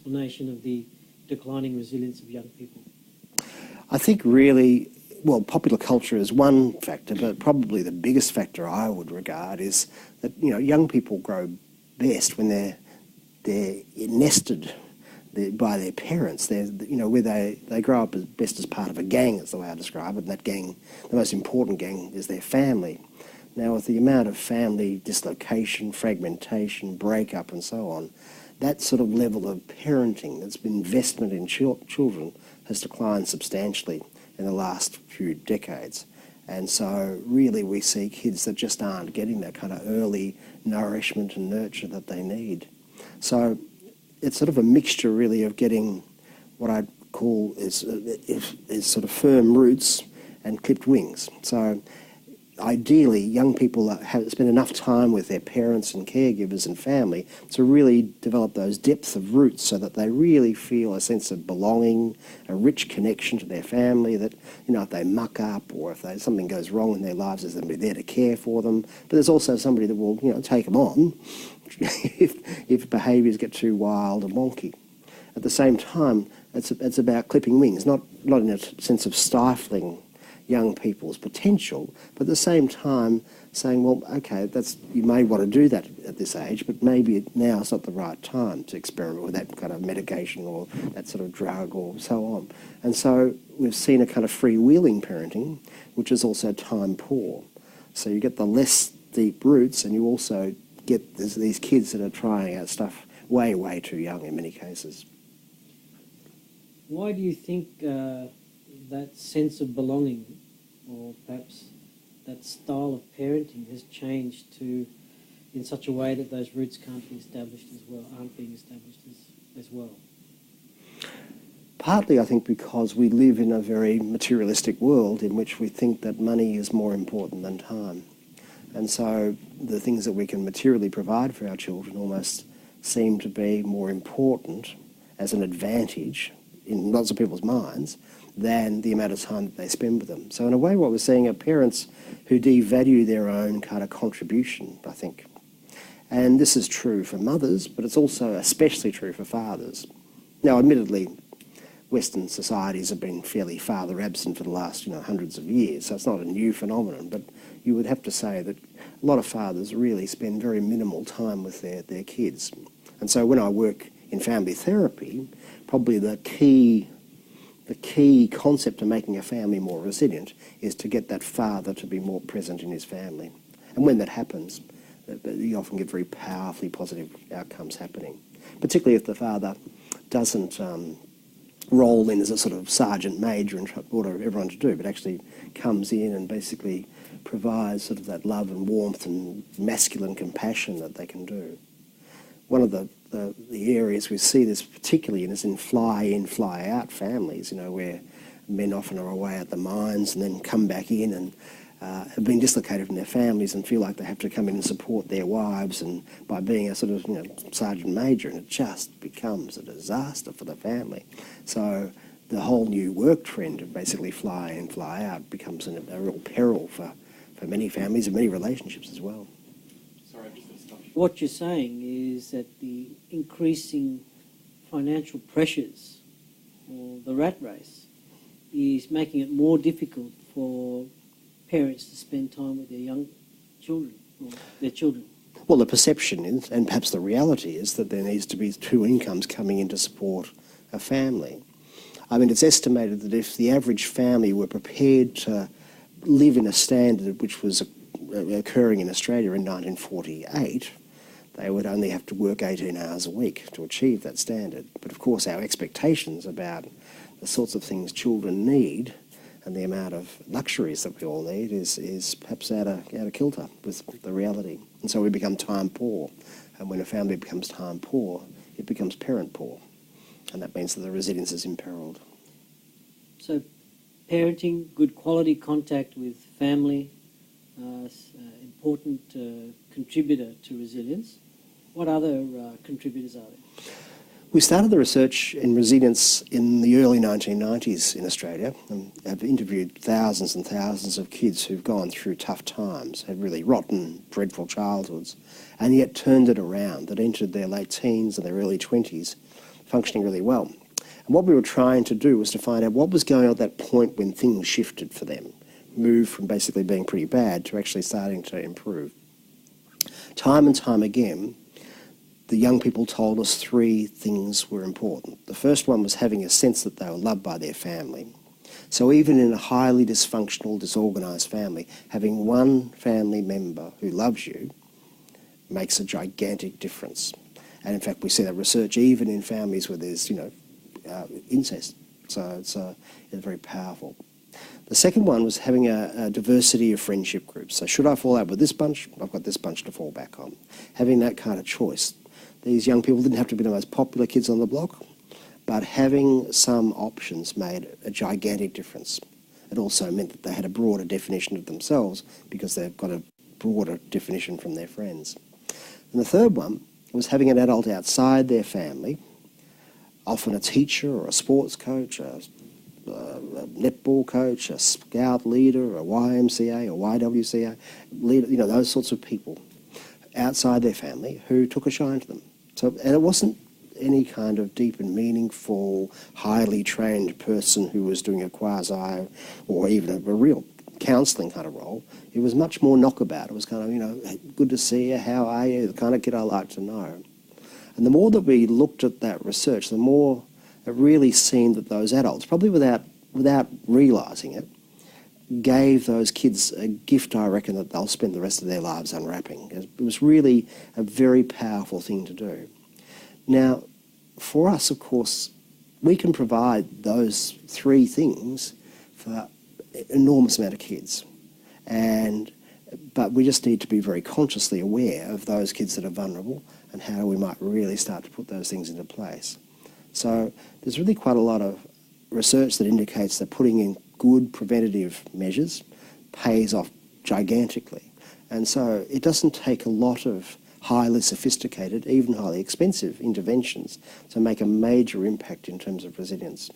explanation of the declining resilience of young people? I think really, well, popular culture is one factor, but probably the biggest factor I would regard is that, you know, young people grow best when they're nested by their parents. They're, you know, where they grow up as best as part of a gang, is the way I describe it, and that gang, the most important gang, is their family. Now, with the amount of family dislocation, fragmentation, breakup and so on, that sort of level of parenting, that's been investment in children, has declined substantially in the last few decades. And so really we see kids that just aren't getting that kind of early nourishment and nurture that they need. So it's sort of a mixture really of getting what I'd call is sort of firm roots and clipped wings. So ideally, young people spend enough time with their parents and caregivers and family to really develop those depths of roots so that they really feel a sense of belonging, a rich connection to their family, that, you know, if they muck up or if something goes wrong in their lives, there's somebody there to care for them. But there's also somebody that will, you know, take them on if behaviours get too wild and wonky. At the same time, it's about clipping wings, not in a sense of stifling young people's potential, but at the same time saying, well, okay, you may want to do that at this age, but maybe now is not the right time to experiment with that kind of medication or that sort of drug or so on. And so we've seen a kind of freewheeling parenting, which is also time poor. So you get the less deep roots, and you also get these kids that are trying out stuff way, way too young in many cases. Why do you think that sense of belonging, or perhaps that style of parenting, has changed in such a way that those roots can't be established as well, aren't being established as well? Partly, I think, because we live in a very materialistic world in which we think that money is more important than time. And so the things that we can materially provide for our children almost seem to be more important as an advantage in lots of people's minds than the amount of time that they spend with them. So in a way, what we're seeing are parents who devalue their own kind of contribution, I think. And this is true for mothers, but it's also especially true for fathers. Now, admittedly, Western societies have been fairly father absent for the last, you know, hundreds of years, so it's not a new phenomenon, but you would have to say that a lot of fathers really spend very minimal time with their kids. And so when I work in family therapy, probably the key concept of making a family more resilient is to get that father to be more present in his family. And when that happens, you often get very powerfully positive outcomes happening, particularly if the father doesn't roll in as a sort of sergeant major and order everyone to do, but actually comes in and basically provides sort of that love and warmth and masculine compassion that they can do. One of the areas we see this particularly in is in fly-in, fly-out families, you know, where men often are away at the mines and then come back in and have been dislocated from their families and feel like they have to come in and support their wives, and by being a sort of, you know, sergeant major, and it just becomes a disaster for the family. So the whole new work trend of basically fly in, fly out becomes a real peril for many families and many relationships as well. Sorry, I'm just going to stop you. What you're saying is that the increasing financial pressures, or the rat race, is making it more difficult for parents to spend time with their young children, or their children. Well, the perception is, and perhaps the reality is, that there needs to be two incomes coming in to support a family. I mean, it's estimated that if the average family were prepared to live in a standard which was occurring in Australia in 1948, they would only have to work 18 hours a week to achieve that standard. But of course, our expectations about the sorts of things children need and the amount of luxuries that we all need is perhaps out of kilter with the reality. And so we become time poor. And when a family becomes time poor, it becomes parent poor. And that means that the resilience is imperiled. So parenting, good quality contact with family, important contributor to resilience. What other contributors are there? We started the research in resilience in the early 1990s in Australia, and have interviewed thousands and thousands of kids who've gone through tough times, had really rotten, dreadful childhoods, and yet turned it around, that entered their late teens and their early 20s, functioning really well. And what we were trying to do was to find out what was going on at that point when things shifted for them, moved from basically being pretty bad to actually starting to improve. Time and time again, the young people told us three things were important. The first one was having a sense that they were loved by their family. So even in a highly dysfunctional, disorganised family, having one family member who loves you makes a gigantic difference. And in fact, we see that research even in families where there's, incest. So it's very powerful. The second one was having a diversity of friendship groups. So should I fall out with this bunch? I've got this bunch to fall back on. Having that kind of choice. These young people didn't have to be the most popular kids on the block, but having some options made a gigantic difference. It also meant that they had a broader definition of themselves because they've got a broader definition from their friends. And the third one was having an adult outside their family, often a teacher or a sports coach, a netball coach, a scout leader, a YMCA or YWCA leader, those sorts of people outside their family who took a shine to them. And it wasn't any kind of deep and meaningful, highly trained person who was doing a quasi or even a real counselling kind of role. It was much more knockabout. It was kind of, good to see you, how are you, the kind of kid I like to know. And the more that we looked at that research, the more it really seemed that those adults, probably without realising it, gave those kids a gift, I reckon, that they'll spend the rest of their lives unwrapping. It was really a very powerful thing to do. Now, for us, of course, we can provide those three things for an enormous amount of kids. But we just need to be very consciously aware of those kids that are vulnerable and how we might really start to put those things into place. So there's really quite a lot of research that indicates that putting in good preventative measures pays off gigantically. And so it doesn't take a lot of highly sophisticated, even highly expensive interventions to make a major impact in terms of resilience.